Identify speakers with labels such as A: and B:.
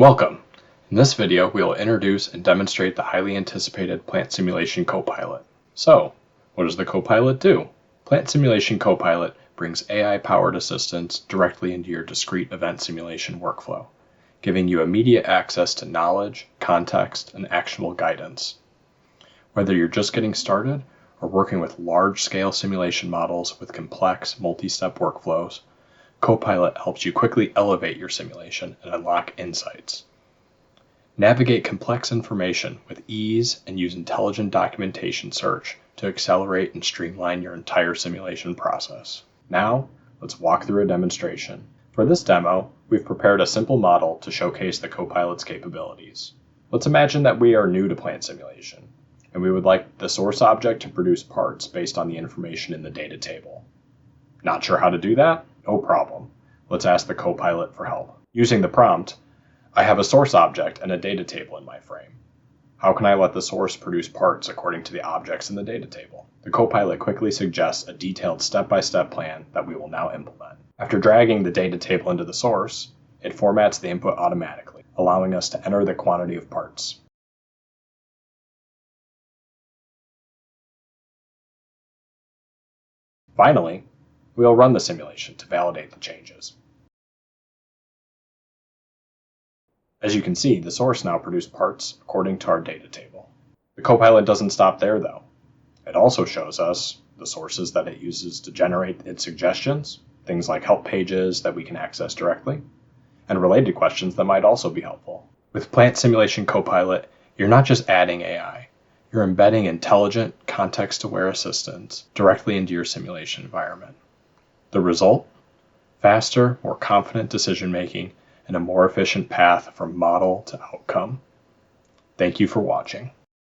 A: Welcome! In this video, we will introduce and demonstrate the highly anticipated Plant Simulation Copilot. So, what does the Copilot do? Plant Simulation Copilot brings AI-powered assistance directly into your discrete event simulation workflow, giving you immediate access to knowledge, context, and actionable guidance. Whether you're just getting started or working with large-scale simulation models with complex, multi-step workflows, Copilot helps you quickly elevate your simulation and unlock insights. Navigate complex information with ease and use intelligent documentation search to accelerate and streamline your entire simulation process. Now, let's walk through a demonstration. For this demo, we've prepared a simple model to showcase the Copilot's capabilities. Let's imagine that we are new to plant simulation, and we would like the source object to produce parts based on the information in the data table. Not sure how to do that? No problem. Let's ask the Copilot for help. Using the prompt, I have a source object and a data table in my frame. How can I let the source produce parts according to the objects in the data table? The Copilot quickly suggests a detailed step-by-step plan that we will now implement. After dragging the data table into the source, it formats the input automatically, allowing us to enter the quantity of parts. Finally, we'll run the simulation to validate the changes. As you can see, the source now produced parts according to our data table. The Copilot doesn't stop there though. It also shows us the sources that it uses to generate its suggestions, things like help pages that we can access directly, and related questions that might also be helpful. With Plant Simulation Copilot, you're not just adding AI, you're embedding intelligent, context-aware assistance directly into your simulation environment. The result? Faster, more confident decision-making and a more efficient path from model to outcome. Thank you for watching.